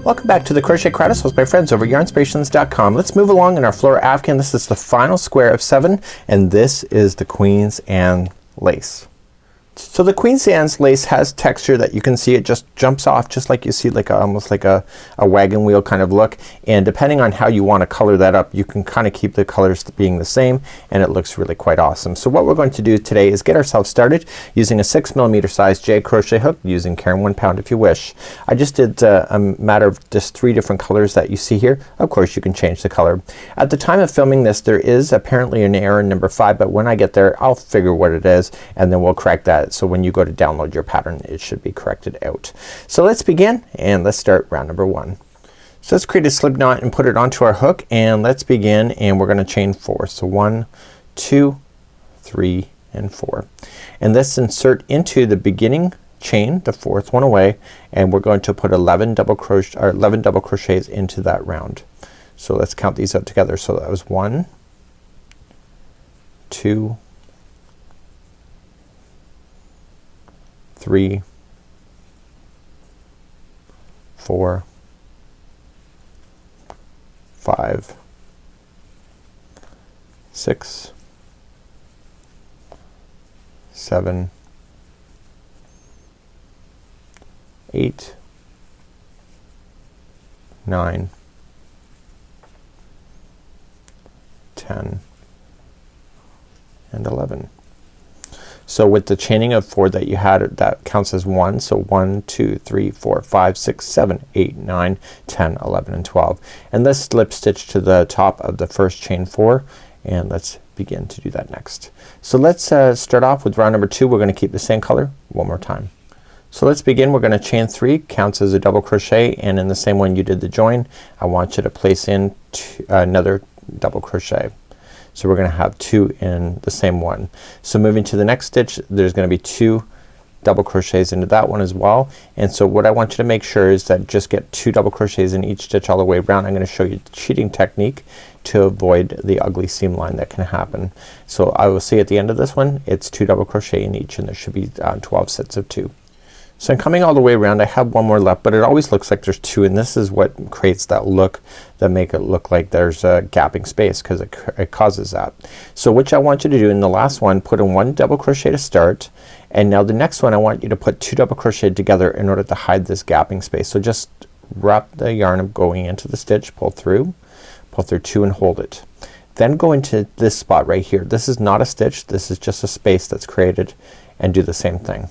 Welcome back to the Crochet Crowd with my friends over at yarnspirations.com. Let's move along in our Flora Afghan. This is the final square of 7 and this is the Queen's Anne lace. So the Queen's Anne's lace has texture that you can see. It just jumps off just like you see, like almost like a wagon wheel kind of look, and depending on how you want to color that up you can kind of keep the colors being the same and it looks really quite awesome. So what we're going to do today is get ourselves started using a 6mm size J crochet hook, using Caron 1 pound if you wish. I just did a matter of just 3 different colors that you see here. Of course you can change the color. At the time of filming this there is apparently an error in number 5, but when I get there I'll figure what it is and then we'll correct that. So when you go to download your pattern it should be corrected out. So let's begin and let's start round number 1. So let's create a slip knot and put it onto our hook and let's begin, and we're gonna chain 4. So 1, 2, 3 and 4. And let's insert into the beginning chain, the 4th one away, and we're going to put 11 double crochets into that round. So let's count these out together. So that was 1, 2, 3, 4, 5, 6, 7, 8, 9, 10 and 11. So with the chaining of 4 that you had, that counts as 1. So 1, 2, 3, 4, 5, 6, 7, 8, 9, 10, 11 and 12. And let's slip stitch to the top of the first chain 4 and let's begin to do that next. So let's start off with round number 2. We're gonna keep the same color one more time. So let's begin. We're gonna chain 3, counts as a double crochet, and in the same one you did the join I want you to place in another double crochet. So we're gonna have 2 in the same one. So moving to the next stitch there's gonna be 2 double crochets into that one as well, and so what I want you to make sure is that just get 2 double crochets in each stitch all the way around. I'm gonna show you the cheating technique to avoid the ugly seam line that can happen. So I will see at the end of this one it's 2 double crochet in each and there should be 12 sets of 2. So I'm coming all the way around. I have one more left, but it always looks like there's 2, and this is what creates that look, that make it look like there's a gapping space, because it causes that. So what I want you to do in the last one, put in 1 double crochet to start, and now the next one I want you to put 2 double crochet together in order to hide this gapping space. So just wrap the yarn going into the stitch, pull through 2 and hold it. Then go into this spot right here. This is not a stitch, this is just a space that's created, and do the same thing.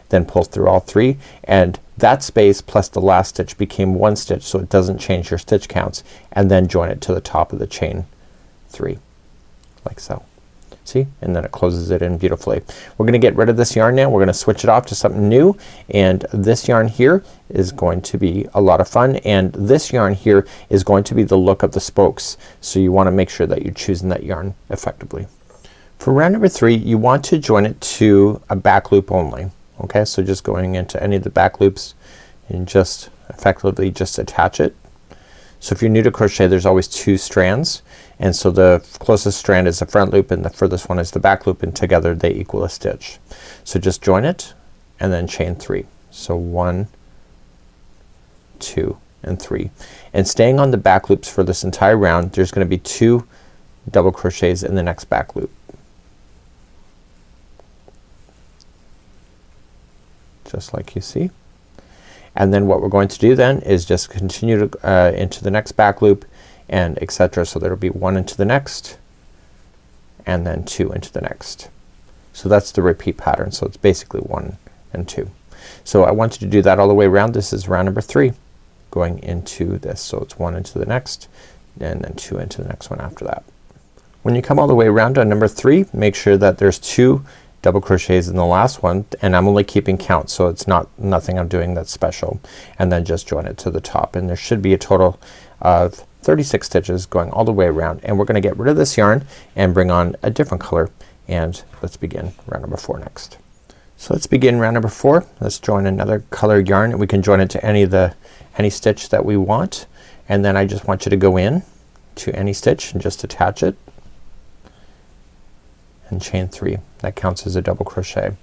Then pull through all 3, and that space plus the last stitch became 1 stitch, so it doesn't change your stitch counts, and then join it to the top of the chain 3 like so. See? And then it closes it in beautifully. We're gonna get rid of this yarn now. We're gonna switch it off to something new, and this yarn here is going to be a lot of fun, and this yarn here is going to be the look of the spokes. So you wanna make sure that you're choosing that yarn effectively. For round number 3 you want to join it to a back loop only. Okay, so just going into any of the back loops and just effectively just attach it. So if you're new to crochet there's always 2 strands, and so the closest strand is the front loop and the furthest one is the back loop, and together they equal a stitch. So just join it and then chain 3. So 1, 2 and 3, and staying on the back loops for this entire round there's gonna be 2 double crochets in the next back loop. Just like you see. And then what we're going to do then is just continue to into the next back loop and etc. So there'll be 1 into the next and then 2 into the next. So that's the repeat pattern. So it's basically 1 and 2. So I want you to do that all the way around. This is round number 3 going into this. So it's 1 into the next and then 2 into the next one after that. When you come all the way around on number 3 make sure that there's 2 double crochets in the last one, and I'm only keeping count so it's nothing I'm doing that's special, and then just join it to the top, and there should be a total of 36 stitches going all the way around, and we're gonna get rid of this yarn and bring on a different color, and let's begin round number 4 next. So let's begin round number 4. Let's join another colored yarn, and we can join it to any stitch that we want, and then I just want you to go in to any stitch and just attach it and chain 3. That counts as a double crochet.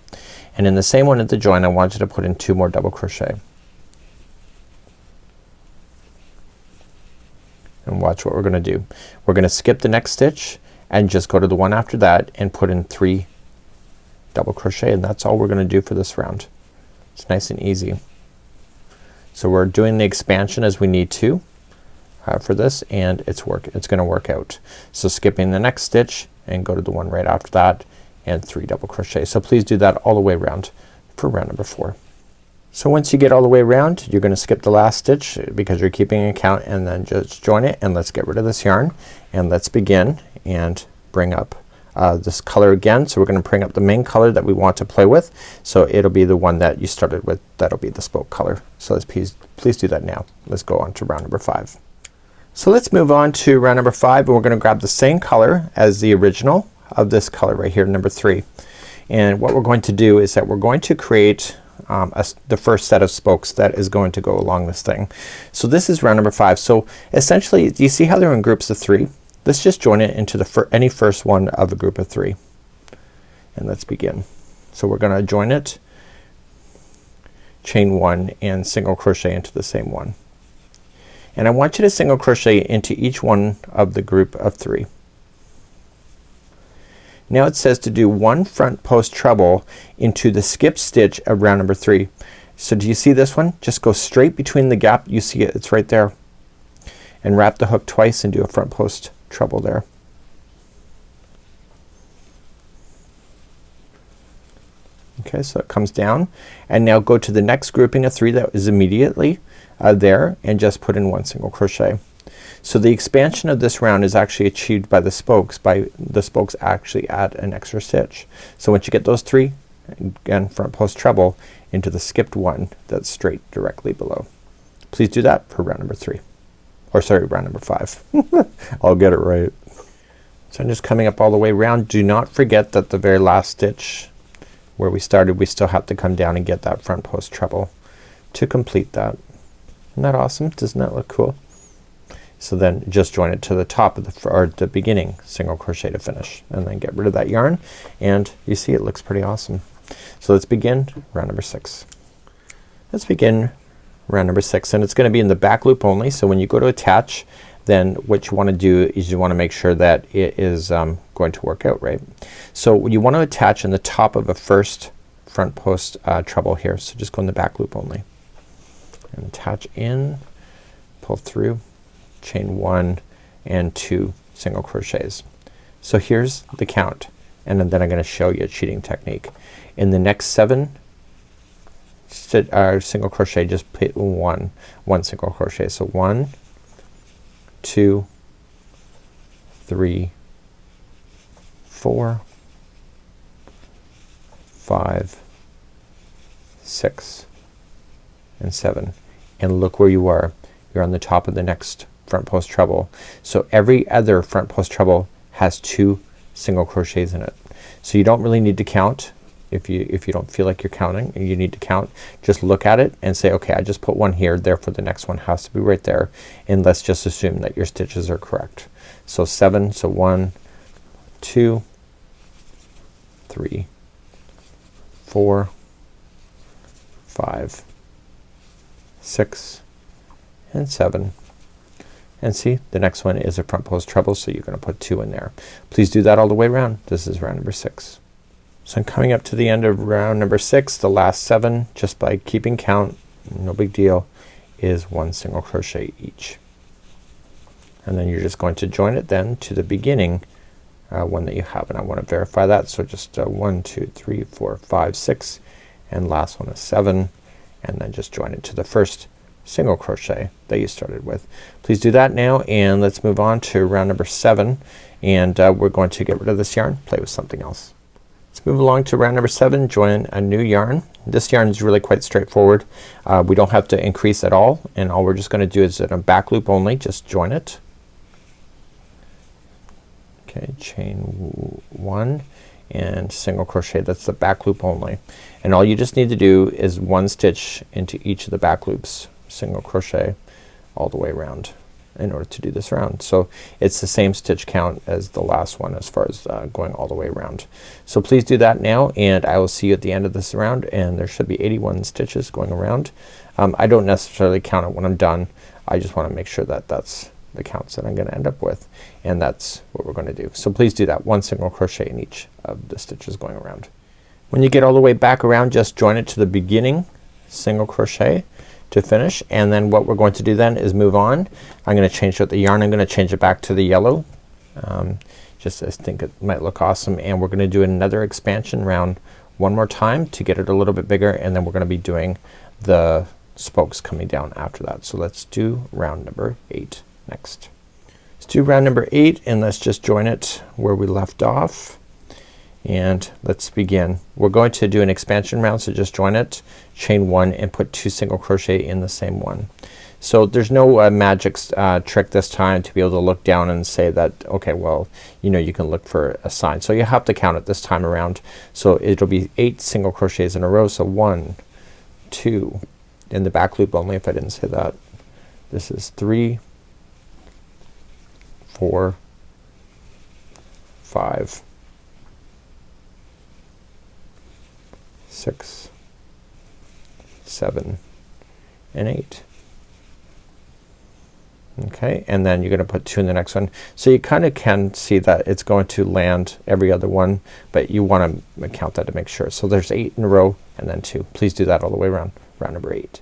And in the same one at the join I want you to put in 2 more double crochet. and watch what we're gonna do. We're gonna skip the next stitch and just go to the one after that and put in 3 double crochet, and that's all we're gonna do for this round. It's nice and easy. So we're doing the expansion as we need to for this, and it's gonna work out. So skipping the next stitch and go to the one right after that and 3 double crochet. So please do that all the way around for round number 4. So once you get all the way around, you're gonna skip the last stitch because you're keeping an count, and then just join it, and let's get rid of this yarn, and let's begin and bring up this color again. So we're gonna bring up the main color that we want to play with. So it'll be the one that you started with. That'll be the spoke color. So let's please do that now. Let's go on to round number 5. So let's move on to round number 5, and we're gonna grab the same color as the original of this color right here, number 3. And what we're going to do is that we're going to create the first set of spokes that is going to go along this thing. So this is round number 5. So essentially, do you see how they're in groups of 3? Let's just join it into the any first one of a group of 3, and let's begin. So we're gonna join it, chain 1 and single crochet into the same one, and I want you to single crochet into each one of the group of 3. Now it says to do 1 front post treble into the skip stitch of round number 3. So do you see this one? Just go straight between the gap. You see it, it's right there, and wrap the hook twice and do a front post treble there. Okay, so it comes down, and now go to the next grouping of 3 that is immediately there, and just put in 1 single crochet. So the expansion of this round is actually achieved by the spokes actually add an extra stitch. So once you get those 3, again front post treble into the skipped one that's straight directly below. Please do that for round number 3, or sorry, round number 5. I'll get it right. So I'm just coming up all the way around. Do not forget that the very last stitch where we started, we still have to come down and get that front post treble to complete that. Isn't that awesome? Doesn't that look cool? So then just join it to the top of the beginning single crochet to finish, and then get rid of that yarn, and you see it looks pretty awesome. So let's begin round number 6. Let's begin round number 6, and it's gonna be in the back loop only. So when you go to attach, then what you want to do is you want to make sure that it is going to work out right. So you want to attach in the top of a first front post treble here. So just go in the back loop only and attach in, pull through, chain 1 and 2 single crochets. So here's the count, and then I'm gonna show you a cheating technique. In the next 7 single crochet, just put one single crochet. So 1, 2, 3, 4, 5, 6 and 7, and look where you are. You're on the top of the next front post treble. So every other front post treble has 2 single crochets in it. So you don't really need to count. If you don't feel like you're counting and you need to count, just look at it and say, okay, I just put 1 here, therefore the next one has to be right there, and let's just assume that your stitches are correct. So 7, so 1, 2, 3, 4, 5, 6 and 7, and see the next one is a front post treble, so you're gonna put 2 in there. Please do that all the way around. This is round number 6. So I'm coming up to the end of round number 6. The last 7, just by keeping count, no big deal, is 1 single crochet each, and then you're just going to join it then to the beginning one that you have, and I want to verify that. So just 1, 2, 3, 4, 5, 6, and last one is 7, and then just join it to the first single crochet that you started with. Please do that now, and let's move on to round number 7, and we're going to get rid of this yarn, play with something else. Let's move along to round number 7, join a new yarn. This yarn is really quite straightforward. We don't have to increase at all, and all we're just gonna do is in a back loop only, just join it. Okay, chain 1 and single crochet. That's the back loop only, and all you just need to do is 1 stitch into each of the back loops, single crochet all the way around in order to do this round. So it's the same stitch count as the last one as far as going all the way around. So please do that now, and I will see you at the end of this round, and there should be 81 stitches going around. I don't necessarily count it when I'm done. I just want to make sure that that's the counts that I'm gonna end up with, and that's what we're gonna do. So please do that, 1 single crochet in each of the stitches going around. When you get all the way back around, just join it to the beginning single crochet to finish, and then what we're going to do then is move on. I'm gonna change out the yarn. I'm gonna change it back to the yellow. Just I think it might look awesome, and we're gonna do another expansion round one more time to get it a little bit bigger, and then we're gonna be doing the spokes coming down after that. So let's do round number 8 next. Let's do round number 8, and let's just join it where we left off, and let's begin. We're going to do an expansion round, so just join it, chain 1, and put 2 single crochet in the same one. So there's no magic trick this time to be able to look down and say that, okay, well, you know, you can look for a sign. So you have to count it this time around. So it'll be 8 single crochets in a row. So 1, 2, in the back loop only if I didn't say that. This is 3, 4, 5, 6, 7, and 8. Okay, and then you're gonna put 2 in the next one. So you kinda can see that it's going to land every other one, but you wanna count that to make sure. So there's 8 in a row and then 2. Please do that all the way around round number 8.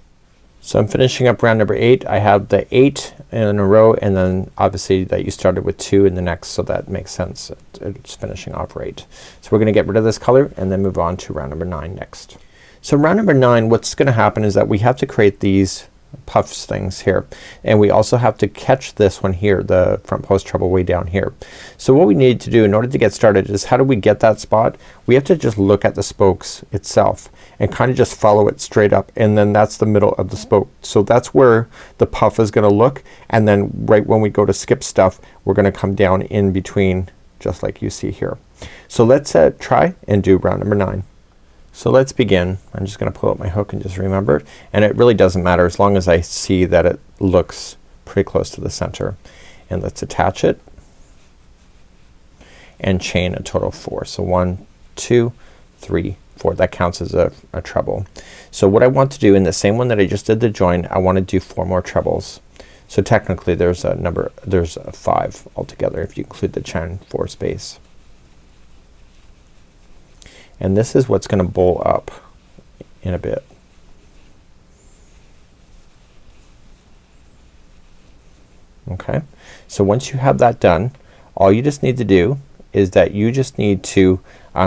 So I'm finishing up round number 8. I have the 8 in a row, and then obviously that you started with 2 in the next, so that makes sense. It's finishing off right. So we're gonna get rid of this color and then move on to round number 9 next. So round number 9, what's gonna happen is that we have to create these puffs things here, and we also have to catch this one here, the front post treble way down here. So what we need to do in order to get started is, how do we get that spot? We have to just look at the spokes itself and kind of just follow it straight up, and then that's the middle of the spoke. So that's where the puff is gonna look, and then right when we go to skip stuff, we're gonna come down in between just like you see here. So let's try and do round number 9. So let's begin. I'm just gonna pull out my hook and just remember it, and it really doesn't matter as long as I see that it looks pretty close to the center. And let's attach it and chain a total of 4. So 1, 2, 3, 4. That counts as a treble. So what I want to do in the same one that I just did the join, I want to do 4 more trebles. So technically there's a 5 altogether if you include the chain 4 space. And this is what's gonna bowl up in a bit. Okay, so once you have that done, all you just need to do is that you just need to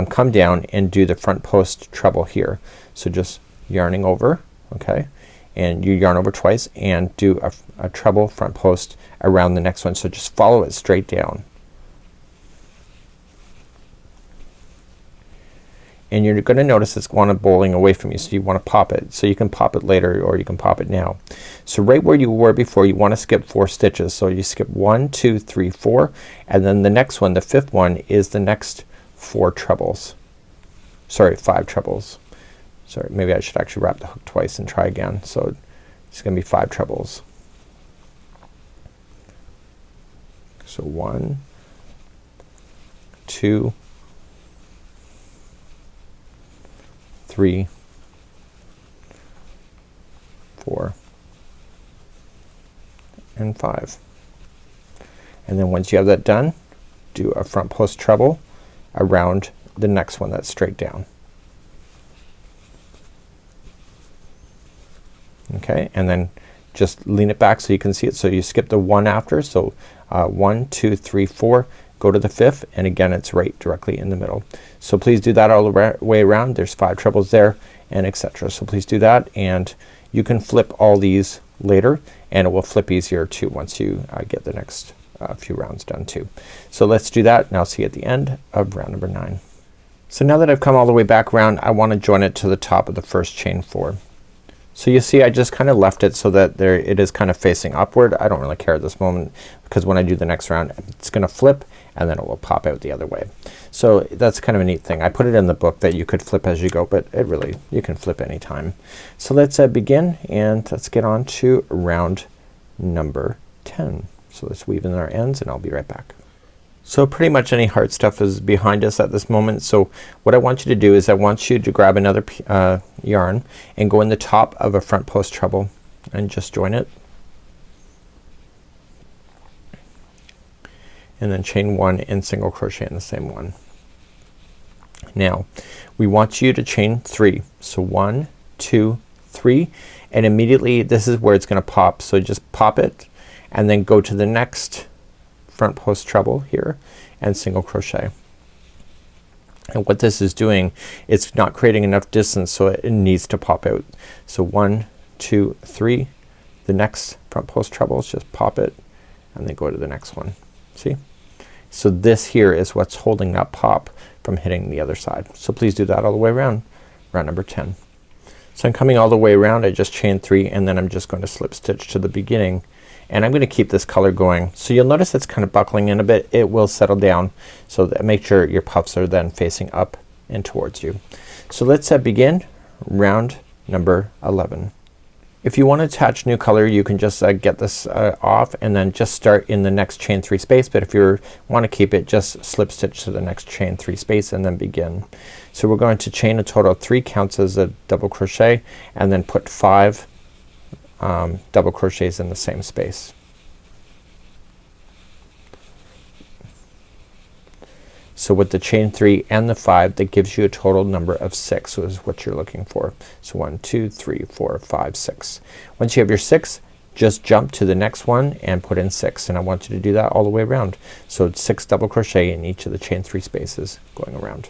come down and do the front post treble here. So just yarning over, okay, and you yarn over twice and do a treble front post around the next one. So just follow it straight down. And you're gonna notice it's going to bowling away from you, so you want to pop it. So you can pop it later or you can pop it now. So right where you were before, you want to skip 4 stitches. So you skip 1, 2, 3, 4, and then the next one, the 5th one, is the next 4 trebles. Sorry, 5 trebles. Sorry, maybe I should actually wrap the hook twice and try again. So it's gonna be 5 trebles. So 1, 2, 3, 4, and 5. And then once you have that done, do a front post treble around the next one that's straight down. Okay, and then just lean it back so you can see it. So you skip the 1 after, so 1, 2, 3, 4, go to the 5th, and again it's right directly in the middle. So please do that all the way around. There's 5 trebles there, and etc. So please do that, and you can flip all these later, and it will flip easier too once you get the next few rounds done too. So let's do that, and I'll see you at the end of round number 9. So now that I've come all the way back around, I want to join it to the top of the first chain 4. So you see I just kind of left it so that there it is kind of facing upward. I don't really care at this moment, because when I do the next round it's gonna flip and then it will pop out the other way. So that's kind of a neat thing. I put it in the book that you could flip as you go, but it really, you can flip anytime. So let's begin, and let's get on to round number 10. So let's weave in our ends, and I'll be right back. So pretty much any hard stuff is behind us at this moment. So what I want you to do is I want you to grab another yarn and go in the top of a front post treble and just join it. and then chain 1 and single crochet in the same one. Now we want you to chain 3. So 1, 2, 3, and immediately this is where it's gonna pop. So just pop it and then go to the next front post treble here and single crochet. And what this is doing, it's not creating enough distance, so it needs to pop out. So 1, 2, 3, the next front post treble, just pop it and then go to the next one. See? So this here is what's holding that pop from hitting the other side. So please do that all the way around, round number 10. So I'm coming all the way around. I just chain 3 and then I'm just going to slip stitch to the beginning, and I'm gonna keep this color going. So you'll notice it's kind of buckling in a bit. It will settle down, so that make sure your puffs are then facing up and towards you. So let's begin round number 11. If you want to attach new color, you can just get this off and then just start in the next chain 3 space, but if you want to keep it, just slip stitch to the next chain 3 space and then begin. So we're going to chain a total of 3 counts as a double crochet and then put 5 double crochets in the same space. So with the chain 3 and the 5, that gives you a total number of 6, so is what you're looking for. So 1, 2, 3, 4, 5, 6. Once you have your 6, just jump to the next one and put in 6, and I want you to do that all the way around. So it's 6 double crochet in each of the chain 3 spaces going around.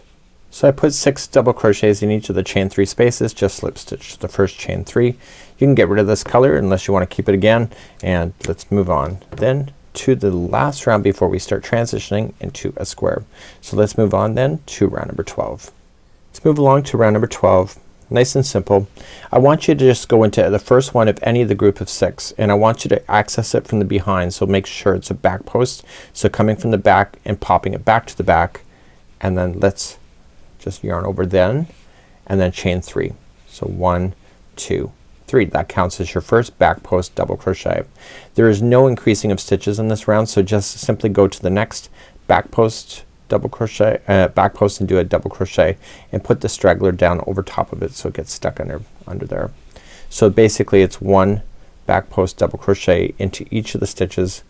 So I put 6 double crochets in each of the chain 3 spaces. Just slip stitch to the first chain 3. You can get rid of this color unless you want to keep it again, and let's move on then to the last round before we start transitioning into a square. So let's move on then to round number 12. Let's move along to round number 12. Nice and simple. I want you to just go into the first one of any of the group of 6, and I want you to access it from the behind, so make sure it's a back post. So coming from the back and popping it back to the back, and then let's just yarn over then and then chain 3. So 1, 2, 3. That counts as your first back post double crochet. There is no increasing of stitches in this round, so just simply go to the next back post double crochet, back post, and do a double crochet and put the straggler down over top of it so it gets stuck under there. So basically it's 1 back post double crochet into each of the stitches,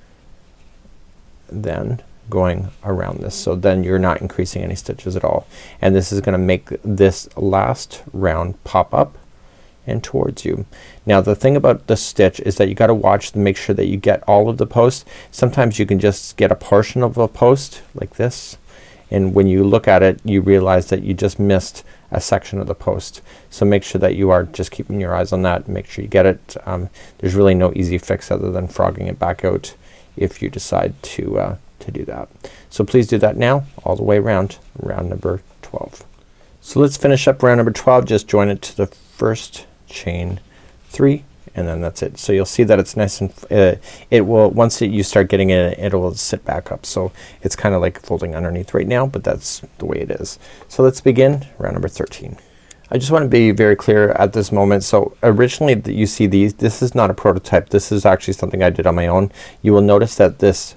then going around this. So then you're not increasing any stitches at all, and this is gonna make this last round pop up and towards you. Now the thing about the stitch is that you gotta watch to make sure that you get all of the posts. Sometimes you can just get a portion of a post like this, and when you look at it you realize that you just missed a section of the post. So make sure that you are just keeping your eyes on that and make sure you get it. There's really no easy fix other than frogging it back out if you decide to do that. So please do that now all the way around round number 12. So let's finish up round number 12. Just join it to the first chain 3 and then that's it. So you'll see that it's nice and it will, once you start getting it, it will sit back up. So it's kind of like folding underneath right now, but that's the way it is. So let's begin round number 13. I just want to be very clear at this moment. So originally you see these, this is not a prototype. This is actually something I did on my own. You will notice that this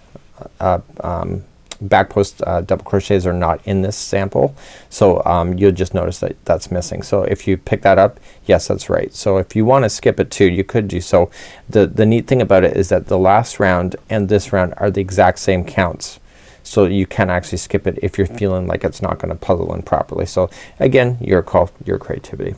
back post double crochets are not in this sample, so you'll just notice that that's missing. So if you pick that up, yes, that's right. So if you want to skip it too, you could do so. The neat thing about it is that the last round and this round are the exact same counts, so you can actually skip it if you're feeling like it's not gonna puzzle in properly. So again, your call, your creativity.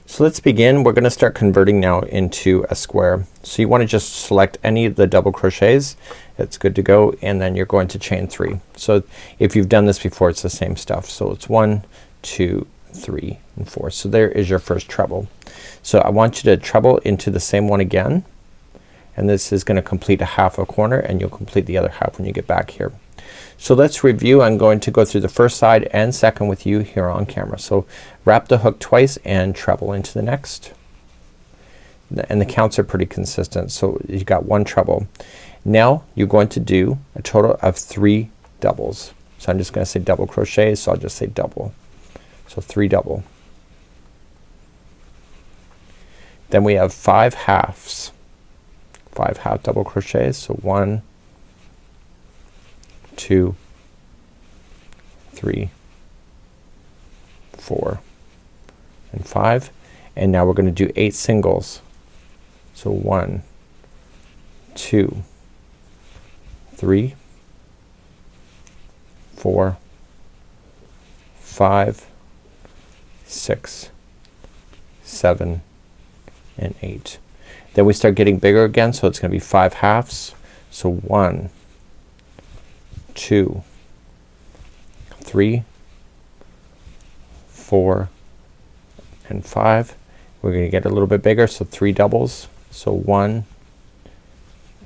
So let's begin. We're gonna start converting now into a square. So you want to just select any of the double crochets. It's good to go, and then you're going to chain 3. So if you've done this before, it's the same stuff. So it's 1, 2, 3, and 4. So there is your first treble. So I want you to treble into the same one again, and this is gonna complete a half a corner, and you'll complete the other half when you get back here. So let's review. I'm going to go through the first side and second with you here on camera. So wrap the hook twice and treble into the next, and the counts are pretty consistent. So you got 1 treble. Now you're going to do a total of 3 doubles. So I'm just gonna say double crochet, so I'll just say double. So 3 double. Then we have 5 halves. 5 half double crochets. So 1, 2, 3, 4, and 5. And now we're gonna do 8 singles. So 1, 2, 3, 4, 5, 6, 7 and 8. Then we start getting bigger again, so it's gonna be 5 halves. So 1, 2, 3, 4 and 5. We're gonna get a little bit bigger, so 3 doubles. So 1,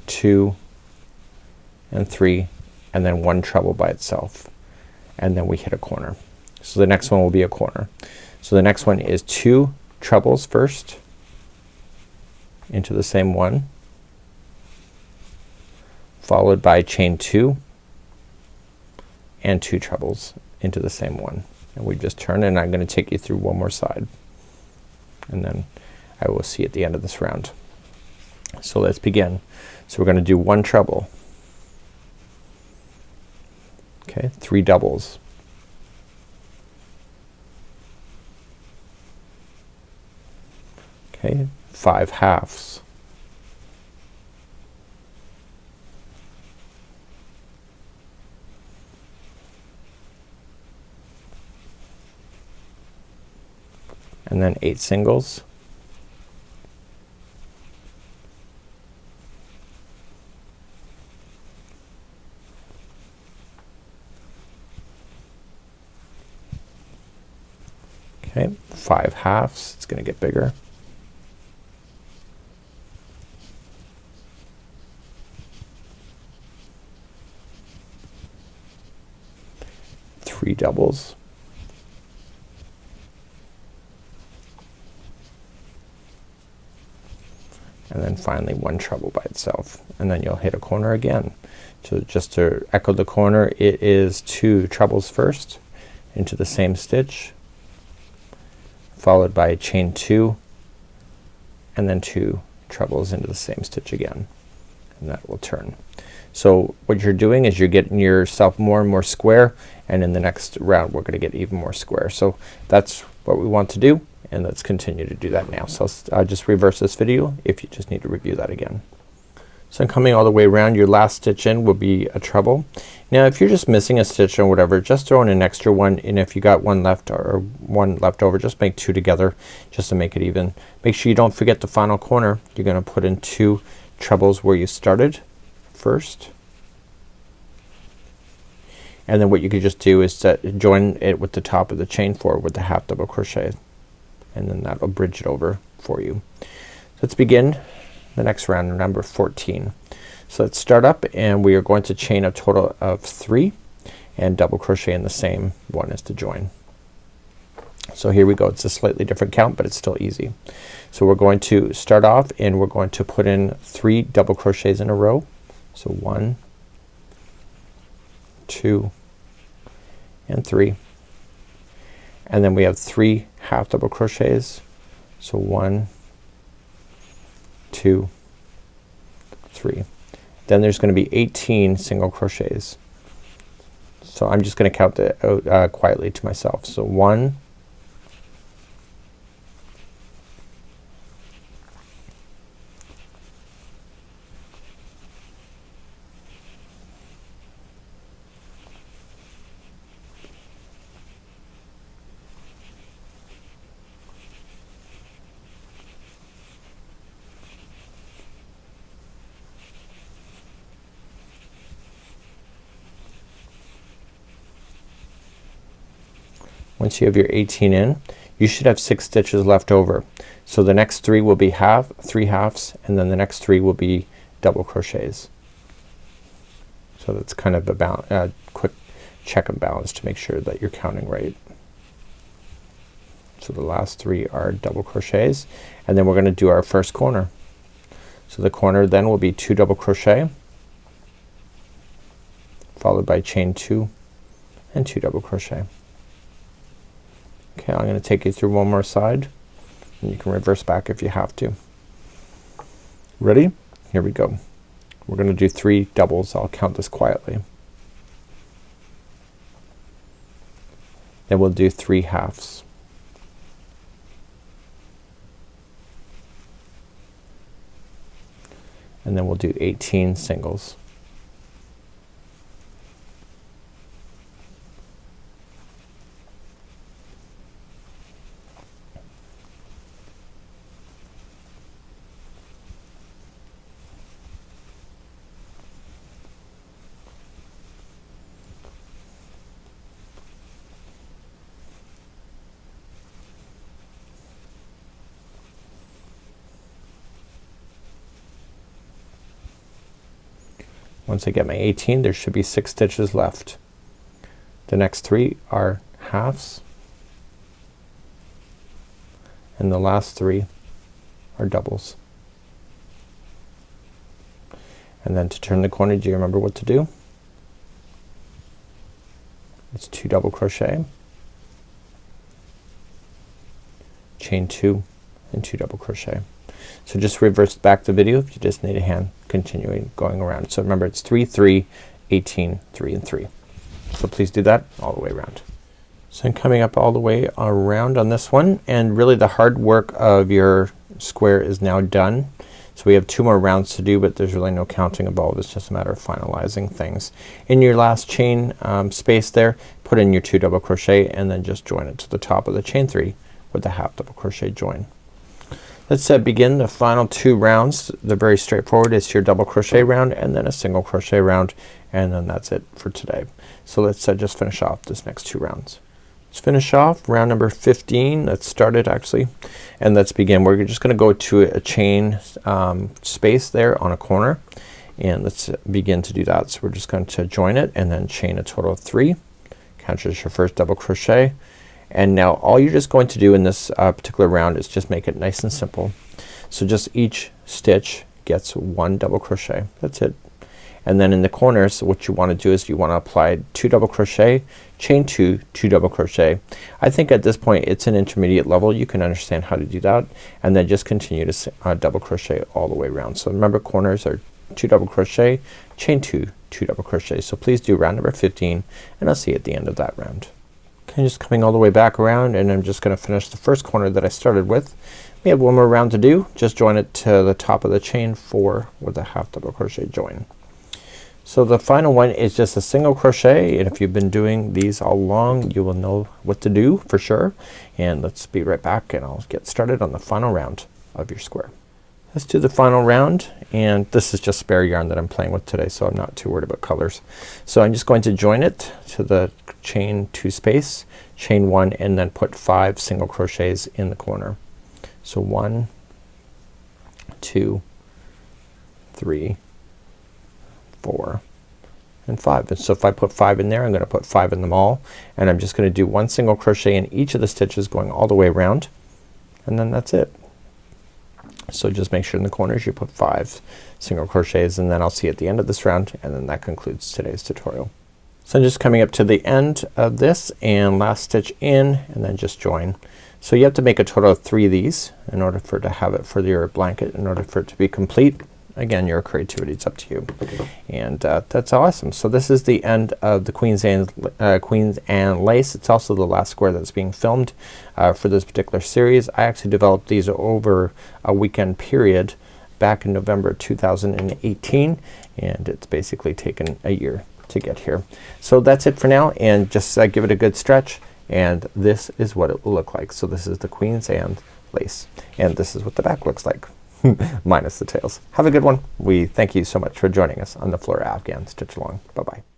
2 and 3, and then 1 treble by itself, and then we hit a corner. So the next one will be a corner. So the next one is 2 trebles first into the same one, followed by chain 2 and 2 trebles into the same one, and we just turn, and I'm gonna take you through one more side, and then I will see at the end of this round. So let's begin. So we're gonna do 1 treble, okay, 3 doubles, okay, 5 halves, and then 8 singles, okay, 5 halves, it's gonna get bigger, 3 doubles, and then finally 1 treble by itself, and then you'll hit a corner again. So just to echo the corner, it is 2 trebles first into the same stitch, followed by chain 2 and then 2 trebles into the same stitch again, and that will turn. So what you're doing is you're getting yourself more and more square, and in the next round we're gonna get even more square. So that's what we want to do, and let's continue to do that now. So I'll just reverse this video if you just need to review that again. So I'm coming all the way around. Your last stitch in will be a treble. Now if you're just missing a stitch or whatever, just throw in an extra one, and if you got one left or one left over, just make 2 together just to make it even. Make sure you don't forget the final corner. You're gonna put in 2 trebles where you started first, and then what you could just do is to join it with the top of the chain 4 with the half double crochet, and then that'll bridge it over for you. So let's begin the next round, number 14. So let's start up, and we are going to chain a total of 3 and double crochet in the same one as to join. So here we go. It's a slightly different count, but it's still easy. So we're going to start off, and we're going to put in 3 double crochets in a row. So 1, 2 and 3, and then we have 3 half double crochets. So 1, 2, 3. Then there's gonna be 18 single crochets. So I'm just gonna count that quietly to myself. So 1, 'Once you have your 18 in, you should have 6 stitches left over. So the next 3 will be 3 halves, and then the next 3 will be double crochets. So that's kind of a quick check and balance to make sure that you're counting right. So the last 3 are double crochets, and then we're gonna do our first corner. So the corner then will be 2 double crochet, followed by chain 2 and 2 double crochet. Okay, I'm gonna take you through one more side, and you can reverse back if you have to. Ready? Here we go. We're gonna do 3 doubles. I'll count this quietly. Then we'll do 3 halves. And then we'll do 18 singles. Once I get my 18, there should be 6 stitches left. The next 3 are halves, and the last 3 are doubles. And then to turn the corner, do you remember what to do? It's 2 double crochet, chain 2 and 2 double crochet. So just reverse back the video if you just need a hand continuing going around. So remember, it's 3 3 18 3 and 3. So please do that all the way around. So I'm coming up all the way around on this one, and really the hard work of your square is now done. So we have 2 more rounds to do, but there's really no counting involved. It's just a matter of finalizing things. In your last chain space there, put in your 2 double crochet and then just join it to the top of the chain 3 with a half double crochet join. Let's begin the final 2 rounds. They're very straightforward. It's your double crochet round and then a single crochet round, and then that's it for today. So let's just finish off this next 2 rounds. Let's finish off round number 15. Let's start it actually, and let's begin. We're just gonna go to a chain space there on a corner, and let's begin to do that. So we're just going to join it and then chain a total of 3. Count as your first double crochet, and now all you're just going to do in this particular round is just make it nice and simple. So just each stitch gets 1 double crochet. That's it. And then in the corners, what you want to do is you want to apply 2 double crochet, chain 2, 2 double crochet. I think at this point it's an intermediate level. You can understand how to do that, and then just continue to double crochet all the way around. So remember, corners are 2 double crochet, chain 2, 2 double crochet. So please do round number 15, and I'll see you at the end of that round. Okay, just coming all the way back around, and I'm just gonna finish the first corner that I started with. We have 1 more round to do. Just join it to the top of the chain 4 with a half double crochet join. So the final one is just a single crochet, and if you've been doing these all along, you will know what to do for sure. And let's be right back, and I'll get started on the final round of your square. Let's do the final round, and this is just spare yarn that I'm playing with today, so I'm not too worried about colors. So I'm just going to join it to the chain 2 space, chain 1, and then put 5 single crochets in the corner. So 1 2 3 4 and 5. And so if I put 5 in there, I'm gonna put 5 in them all, and I'm just gonna do 1 single crochet in each of the stitches going all the way around, and then that's it. So just make sure in the corners you put 5 single crochets, and then I'll see you at the end of this round, and then that concludes today's tutorial. So I'm just coming up to the end of this, and last stitch in, and then just join. So you have to make a total of 3 of these in order for it to have it for your blanket, in order for it to be complete. Again, your creativity, it's up to you. And that's awesome. So this is the end of the Queen's Anne lace. It's also the last square that's being filmed for this particular series. I actually developed these over a weekend period back in November 2018, and it's basically taken a year to get here. So that's it for now, and just give it a good stretch, and this is what it will look like. So this is the Queen's Anne lace, and this is what the back looks like. Minus the tails. Have a good one. We thank you so much for joining us on the Flora Afghan Stitch Along. Bye bye.